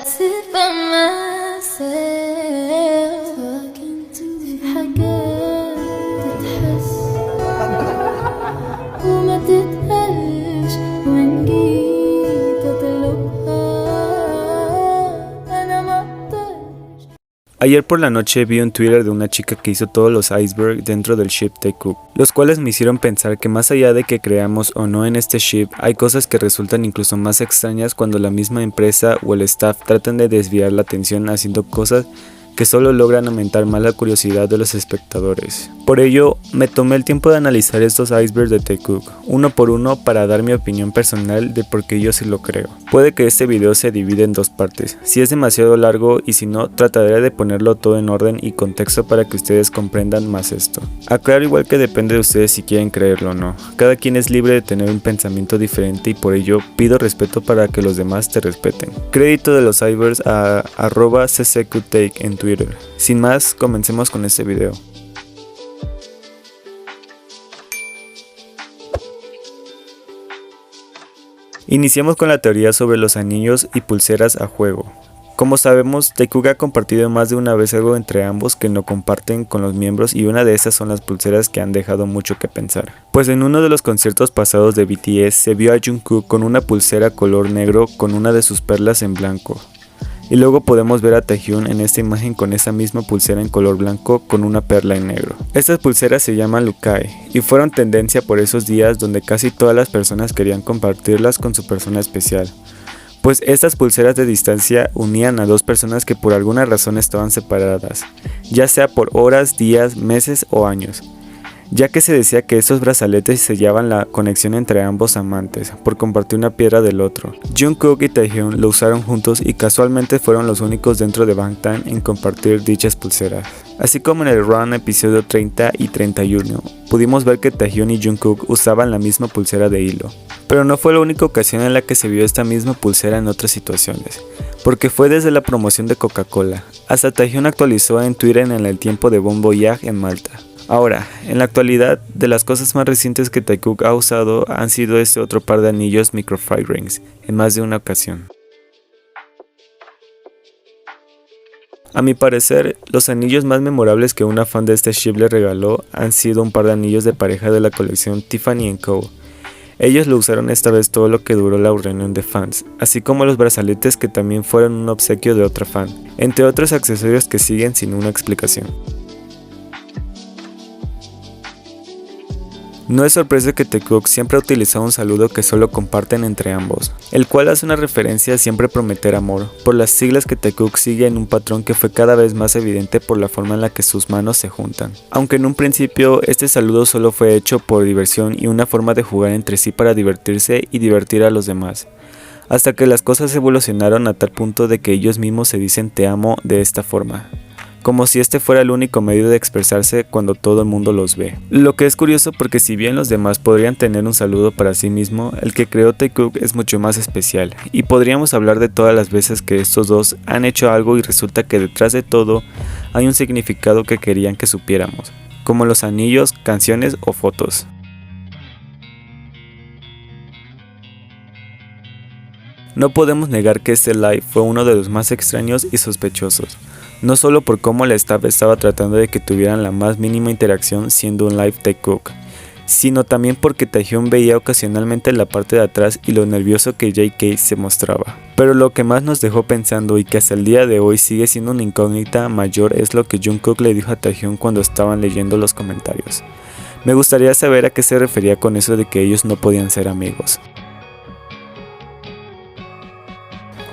sit by myself talking to حاجات تتحس وما تتقالش وإن جيت أطلبها أنا ما أقدرش. Ayer por la noche vi un Twitter de una chica que hizo todos los icebergs dentro del ship Taekook, los cuales me hicieron pensar que más allá de que creamos o no en este ship, hay cosas que resultan incluso más extrañas cuando la misma empresa o el staff tratan de desviar la atención haciendo cosas que solo logran aumentar más la curiosidad de los espectadores. Por ello, me tomé el tiempo de analizar estos icebergs de Taekook, uno por uno para dar mi opinión personal de por qué yo sí lo creo. Puede que este video se divida en dos partes, si es demasiado largo y si no, trataré de ponerlo todo en orden y contexto para que ustedes comprendan más esto. Aclaro igual que depende de ustedes si quieren creerlo o no, cada quien es libre de tener un pensamiento diferente y por ello pido respeto para que los demás te respeten. Crédito de los icebergs a @ccqtake en Twitter. Sin más, comencemos con este video. Iniciamos con la teoría sobre los anillos y pulseras a juego. Como sabemos, Taekook ha compartido más de una vez algo entre ambos que no comparten con los miembros y una de esas son las pulseras que han dejado mucho que pensar. Pues en uno de los conciertos pasados de BTS se vio a Jungkook con una pulsera color negro con una de sus perlas en blanco. Y luego podemos ver a Taehyun en esta imagen con esa misma pulsera en color blanco con una perla en negro. Estas pulseras se llaman Lukai y fueron tendencia por esos días donde casi todas las personas querían compartirlas con su persona especial. Pues estas pulseras de distancia unían a dos personas que por alguna razón estaban separadas, ya sea por horas, días, meses o años. Ya que se decía que estos brazaletes sellaban la conexión entre ambos amantes, por compartir una piedra del otro. Jungkook y Taehyun lo usaron juntos y casualmente fueron los únicos dentro de Bangtan en compartir dichas pulseras. Así como en el Run episodio 30 y 31, pudimos ver que Taehyun y Jungkook usaban la misma pulsera de hilo. Pero no fue la única ocasión en la que se vio esta misma pulsera en otras situaciones, porque fue desde la promoción de Coca-Cola. Hasta Taehyun actualizó en Twitter en el tiempo de Bon Voyage en Malta. Ahora, en la actualidad, de las cosas más recientes que Taekook ha usado han sido este otro par de anillos Microfry Rings, en más de una ocasión. A mi parecer, los anillos más memorables que una fan de este ship le regaló han sido un par de anillos de pareja de la colección Tiffany & Co. Ellos lo usaron esta vez todo lo que duró la reunión de fans, así como los brazaletes que también fueron un obsequio de otra fan, entre otros accesorios que siguen sin una explicación. No es sorpresa que Taekook siempre ha utilizado un saludo que solo comparten entre ambos, el cual hace una referencia a siempre prometer amor, por las siglas que Taekook sigue en un patrón que fue cada vez más evidente por la forma en la que sus manos se juntan. Aunque en un principio este saludo solo fue hecho por diversión y una forma de jugar entre sí para divertirse y divertir a los demás, hasta que las cosas evolucionaron a tal punto de que ellos mismos se dicen te amo de esta forma, como si este fuera el único medio de expresarse cuando todo el mundo los ve. Lo que es curioso porque si bien los demás podrían tener un saludo para sí mismo, el que creó Taekook es mucho más especial, y podríamos hablar de todas las veces que estos dos han hecho algo y resulta que detrás de todo hay un significado que querían que supiéramos, como los anillos, canciones o fotos. No podemos negar que este live fue uno de los más extraños y sospechosos, no solo por cómo la staff estaba tratando de que tuvieran la más mínima interacción siendo un live Taekook, sino también porque Taehyun veía ocasionalmente la parte de atrás y lo nervioso que JK se mostraba. Pero lo que más nos dejó pensando y que hasta el día de hoy sigue siendo una incógnita mayor es lo que Jungkook le dijo a Taehyun cuando estaban leyendo los comentarios. Me gustaría saber a qué se refería con eso de que ellos no podían ser amigos.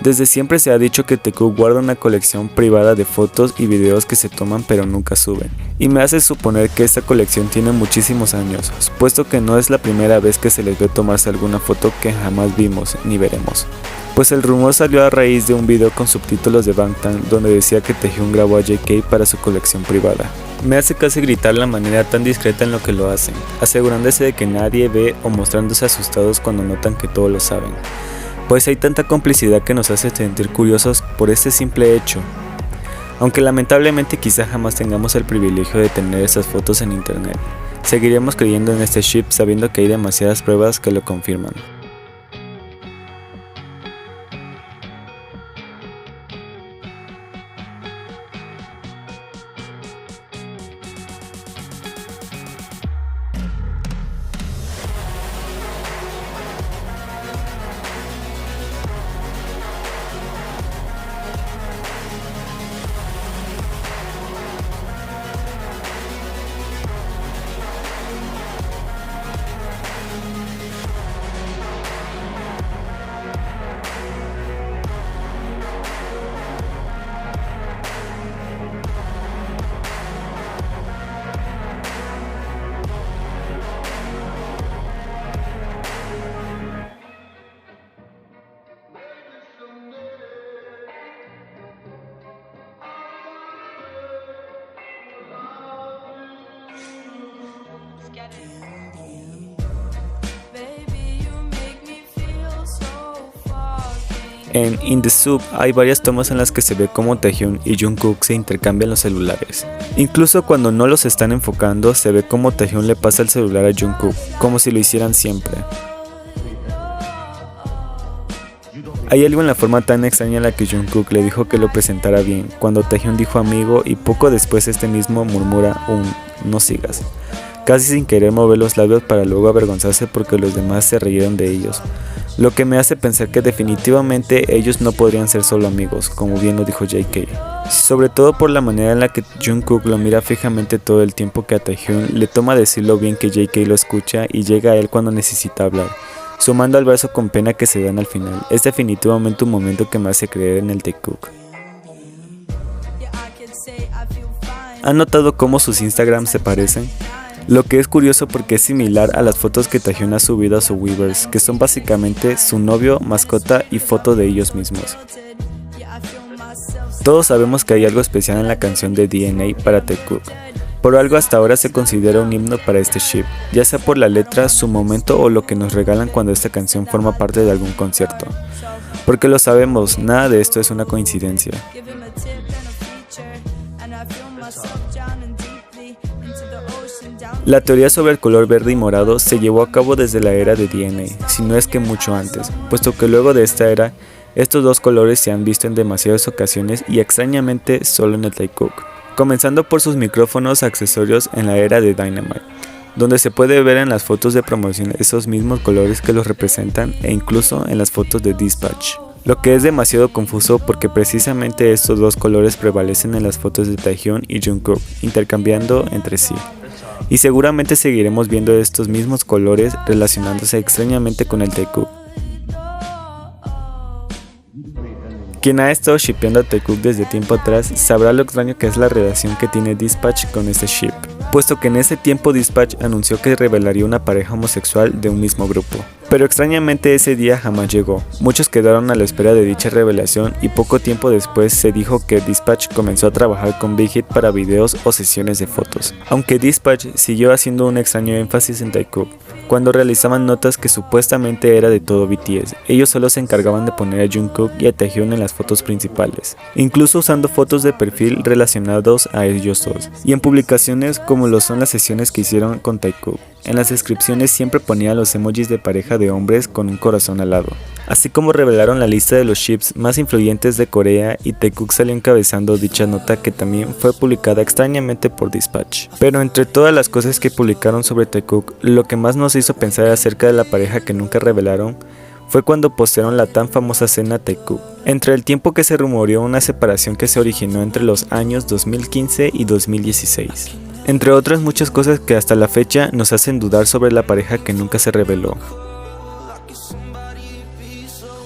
Desde siempre se ha dicho que Taekook guarda una colección privada de fotos y videos que se toman pero nunca suben, y me hace suponer que esta colección tiene muchísimos años, puesto que no es la primera vez que se les ve tomarse alguna foto que jamás vimos ni veremos. Pues el rumor salió a raíz de un video con subtítulos de Bangtan donde decía que Taehyun grabó a JK para su colección privada. Me hace casi gritar la manera tan discreta en lo que lo hacen, asegurándose de que nadie ve o mostrándose asustados cuando notan que todos lo saben. Pues hay tanta complicidad que nos hace sentir curiosos por este simple hecho. Aunque lamentablemente quizá jamás tengamos el privilegio de tener esas fotos en internet, seguiremos creyendo en este ship sabiendo que hay demasiadas pruebas que lo confirman. En In the Soup hay varias tomas en las que se ve cómo Taehyun y Jungkook se intercambian los celulares. Incluso cuando no los están enfocando, se ve cómo Taehyun le pasa el celular a Jungkook, como si lo hicieran siempre. Hay algo en la forma tan extraña en la que Jungkook le dijo que lo presentara bien, cuando Taehyun dijo amigo y poco después este mismo murmura no sigas, casi sin querer mover los labios para luego avergonzarse porque los demás se rieron de ellos. Lo que me hace pensar que definitivamente ellos no podrían ser solo amigos, como bien lo dijo JK. Sobre todo por la manera en la que Jungkook lo mira fijamente todo el tiempo que a Taehyun le toma decir lo bien que JK lo escucha y llega a él cuando necesita hablar, sumando al verso con pena que se dan al final. Es definitivamente un momento que me hace creer en el Taekook. ¿Han notado cómo sus Instagrams se parecen? Lo que es curioso porque es similar a las fotos que Taehyun ha subido a su Weverse, que son básicamente su novio, mascota y foto de ellos mismos. Todos sabemos que hay algo especial en la canción de DNA para Taekook. Por algo hasta ahora se considera un himno para este ship, ya sea por la letra, su momento o lo que nos regalan cuando esta canción forma parte de algún concierto. Porque lo sabemos, nada de esto es una coincidencia. La teoría sobre el color verde y morado se llevó a cabo desde la era de DNA, si no es que mucho antes, puesto que luego de esta era, estos dos colores se han visto en demasiadas ocasiones y extrañamente solo en el Taekook. Comenzando por sus micrófonos accesorios en la era de Dynamite, donde se puede ver en las fotos de promoción esos mismos colores que los representan e incluso en las fotos de Dispatch. Lo que es demasiado confuso porque precisamente estos dos colores prevalecen en las fotos de Taehyun y Jungkook, intercambiando entre sí. Y seguramente seguiremos viendo estos mismos colores relacionándose extrañamente con el Taekook. Quien ha estado shippeando a Taekook desde tiempo atrás sabrá lo extraño que es la relación que tiene Dispatch con este ship, puesto que en ese tiempo Dispatch anunció que revelaría una pareja homosexual de un mismo grupo. Pero extrañamente ese día jamás llegó, muchos quedaron a la espera de dicha revelación y poco tiempo después se dijo que Dispatch comenzó a trabajar con Big Hit para videos o sesiones de fotos. Aunque Dispatch siguió haciendo un extraño énfasis en Taekook, cuando realizaban notas que supuestamente era de todo BTS, ellos solo se encargaban de poner a Jungkook y a Taehyun en las fotos principales, incluso usando fotos de perfil relacionados a ellos dos, y en publicaciones como lo son las sesiones que hicieron con Taekook. En las descripciones siempre ponían los emojis de pareja de hombres con un corazón al lado, así como revelaron la lista de los ships más influyentes de Corea y Taekook salió encabezando dicha nota que también fue publicada extrañamente por Dispatch. Pero entre todas las cosas que publicaron sobre Taekook, lo que más nos hizo pensar acerca de la pareja que nunca revelaron fue cuando postearon la tan famosa cena Taekook. Entre el tiempo que se rumoreó una separación que se originó entre los años 2015 y 2016. Entre otras muchas cosas que hasta la fecha nos hacen dudar sobre la pareja que nunca se reveló.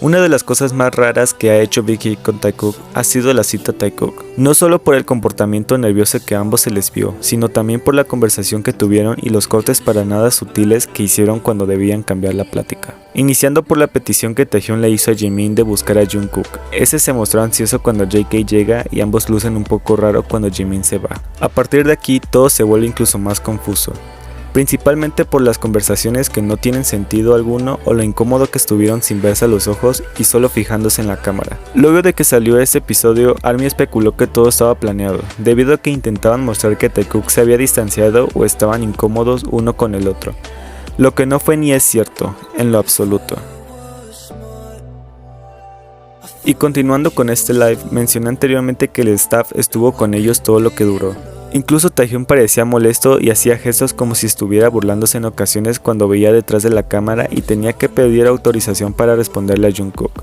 Una de las cosas más raras que ha hecho Big Hit con Taekook ha sido la cita Taekook, no solo por el comportamiento nervioso que a ambos se les vio, sino también por la conversación que tuvieron y los cortes para nada sutiles que hicieron cuando debían cambiar la plática. Iniciando por la petición que Taehyun le hizo a Jimin de buscar a Jungkook. Ese se mostró ansioso cuando JK llega y ambos lucen un poco raro cuando Jimin se va. A partir de aquí todo se vuelve incluso más confuso, principalmente por las conversaciones que no tienen sentido alguno o lo incómodo que estuvieron sin verse a los ojos y solo fijándose en la cámara. Luego de que salió ese episodio, ARMY especuló que todo estaba planeado, debido a que intentaban mostrar que Taekook se había distanciado o estaban incómodos uno con el otro, lo que no fue ni es cierto, en lo absoluto. Y continuando con este live, mencioné anteriormente que el staff estuvo con ellos todo lo que duró. Incluso Taehyun parecía molesto y hacía gestos como si estuviera burlándose en ocasiones cuando veía detrás de la cámara y tenía que pedir autorización para responderle a Jungkook,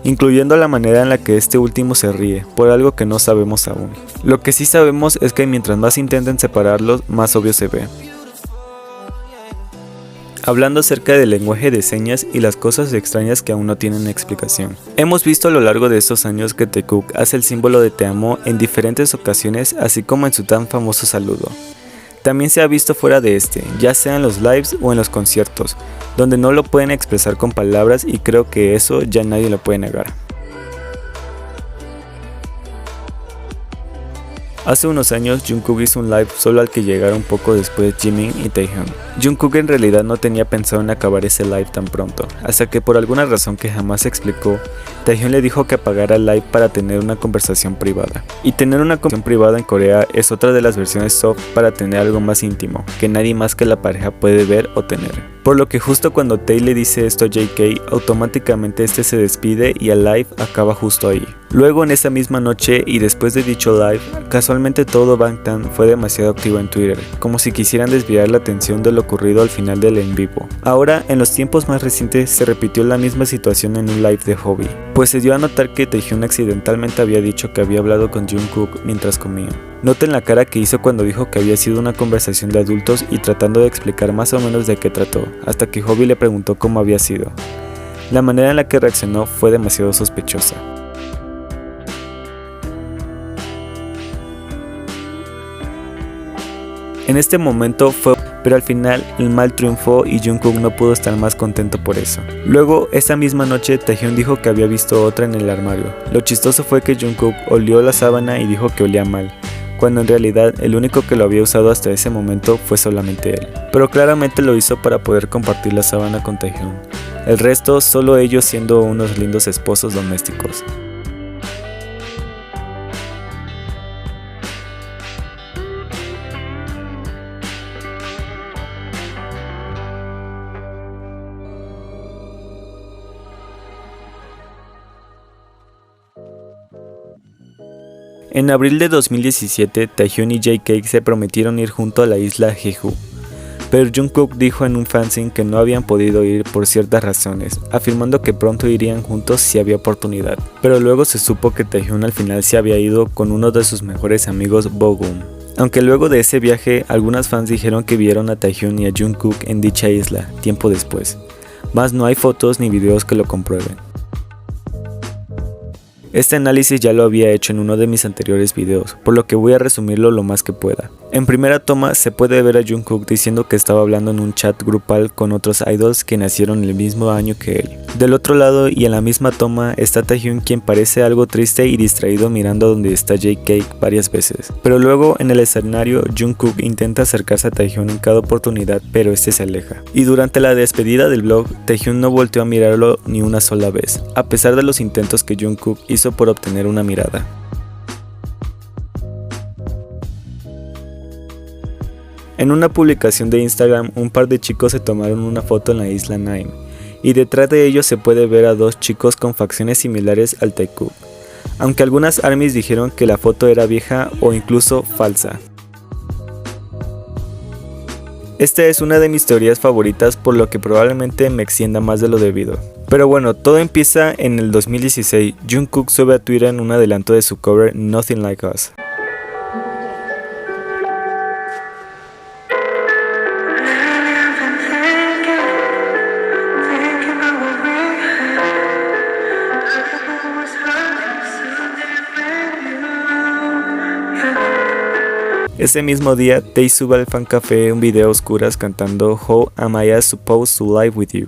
incluyendo la manera en la que este último se ríe, por algo que no sabemos aún. Lo que sí sabemos es que mientras más intenten separarlos, más obvio se ve. Hablando acerca del lenguaje de señas y las cosas extrañas que aún no tienen explicación. Hemos visto a lo largo de estos años que Taekook hace el símbolo de te amo en diferentes ocasiones, así como en su tan famoso saludo. También se ha visto fuera de este, ya sea en los lives o en los conciertos, donde no lo pueden expresar con palabras y creo que eso ya nadie lo puede negar. Hace unos años Jungkook hizo un live solo al que llegaron poco después Jimin y Taehyung. Jungkook en realidad no tenía pensado en acabar ese live tan pronto, hasta que por alguna razón que jamás explicó, Taehyung le dijo que apagara el live para tener una conversación privada. Y tener una conversación privada en Corea es otra de las versiones soft para tener algo más íntimo, que nadie más que la pareja puede ver o tener. Por lo que justo cuando Tae le dice esto a JK, automáticamente este se despide y el live acaba justo ahí. Luego en esa misma noche y después de dicho live, casualmente todo Bangtan fue demasiado activo en Twitter, como si quisieran desviar la atención de lo ocurrido al final del en vivo. Ahora, en los tiempos más recientes se repitió la misma situación en un live de Hobby, pues se dio a notar que Taehyung accidentalmente había dicho que había hablado con Jungkook mientras comían. Noten la cara que hizo cuando dijo que había sido una conversación de adultos y tratando de explicar más o menos de qué trató, hasta que Hobby le preguntó cómo había sido. La manera en la que reaccionó fue demasiado sospechosa. En este momento fue, pero al final el mal triunfó y Jungkook no pudo estar más contento por eso. Luego, esa misma noche, Taehyung dijo que había visto otra en el armario. Lo chistoso fue que Jungkook olió la sábana y dijo que olía mal, cuando en realidad el único que lo había usado hasta ese momento fue solamente él. Pero claramente lo hizo para poder compartir la sábana con Taehyung. El resto, solo ellos siendo unos lindos esposos domésticos. En abril de 2017, Taehyung y JK se prometieron ir junto a la isla Jeju, pero Jungkook dijo en un fanzine que no habían podido ir por ciertas razones, afirmando que pronto irían juntos si había oportunidad. Pero luego se supo que Taehyung al final se había ido con uno de sus mejores amigos, Bogum. Aunque luego de ese viaje, algunas fans dijeron que vieron a Taehyung y a Jungkook en dicha isla, tiempo después. Mas no hay fotos ni videos que lo comprueben. Este análisis ya lo había hecho en uno de mis anteriores videos, por lo que voy a resumirlo lo más que pueda. En primera toma se puede ver a Jungkook diciendo que estaba hablando en un chat grupal con otros idols que nacieron el mismo año que él. Del otro lado y en la misma toma está Taehyung, quien parece algo triste y distraído mirando donde está JK varias veces. Pero luego en el escenario Jungkook intenta acercarse a Taehyung en cada oportunidad, pero este se aleja. Y durante la despedida del vlog, Taehyung no volteó a mirarlo ni una sola vez, a pesar de los intentos que Jungkook hizo por obtener una mirada. En una publicación de Instagram, un par de chicos se tomaron una foto en la isla Naim, y detrás de ellos se puede ver a dos chicos con facciones similares al Taekook, aunque algunas ARMYs dijeron que la foto era vieja o incluso falsa. Esta es una de mis teorías favoritas, por lo que probablemente me extienda más de lo debido. Pero bueno, todo empieza en el 2016, Jungkook sube a Twitter en un adelanto de su cover Nothing Like Us. Ese mismo día, Tae sube al fan café un video a oscuras cantando How Am I Supposed to Live With You.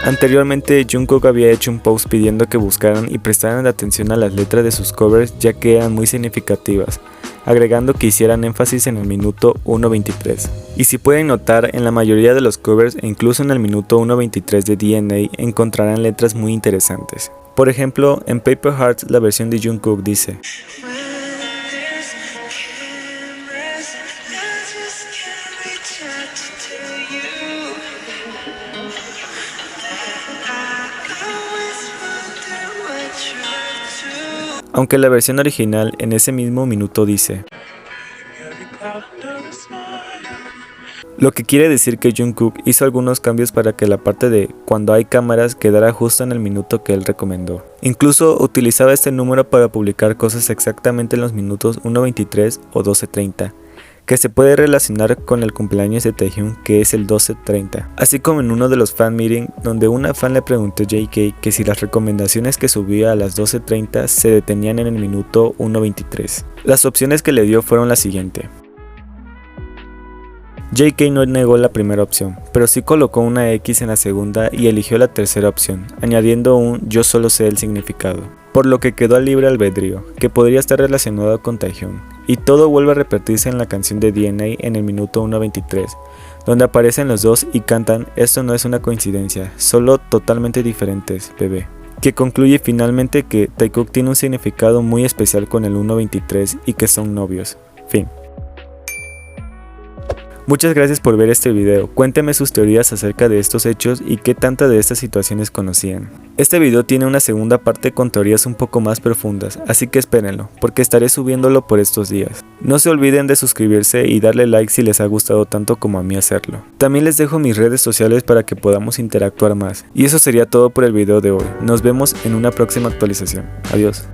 Anteriormente, Jungkook había hecho un post pidiendo que buscaran y prestaran atención a las letras de sus covers, ya que eran muy significativas, agregando que hicieran énfasis en el minuto 1:23. Y si pueden notar, en la mayoría de los covers e incluso en el minuto 1:23 de DNA encontrarán letras muy interesantes. Por ejemplo, en Paper Hearts la versión de Jungkook dice: aunque la versión original en ese mismo minuto dice, lo que quiere decir que Jungkook hizo algunos cambios para que la parte de cuando hay cámaras quedara justo en el minuto que él recomendó. Incluso utilizaba este número para publicar cosas exactamente en los minutos 1:23 o 12:30, que se puede relacionar con el cumpleaños de Taehyung, que es el 12:30, así como en uno de los fan meeting donde una fan le preguntó a JK que si las recomendaciones que subía a las 12:30 se detenían en el minuto 1:23. Las opciones que le dio fueron las siguientes: JK no negó la primera opción, pero sí colocó una X en la segunda y eligió la tercera opción, añadiendo un yo solo sé el significado, por lo que quedó a libre albedrío, que podría estar relacionado con Taehyung. Y todo vuelve a repetirse en la canción de DNA en el minuto 1:23, donde aparecen los dos y cantan "Esto no es una coincidencia, solo totalmente diferentes, bebé", que concluye finalmente que Taekook tiene un significado muy especial con el 1:23 y que son novios. Fin. Muchas gracias por ver este video, cuéntenme sus teorías acerca de estos hechos y qué tanta de estas situaciones conocían. Este video tiene una segunda parte con teorías un poco más profundas, así que espérenlo, porque estaré subiéndolo por estos días. No se olviden de suscribirse y darle like si les ha gustado tanto como a mí hacerlo. También les dejo mis redes sociales para que podamos interactuar más. Y eso sería todo por el video de hoy, nos vemos en una próxima actualización. Adiós.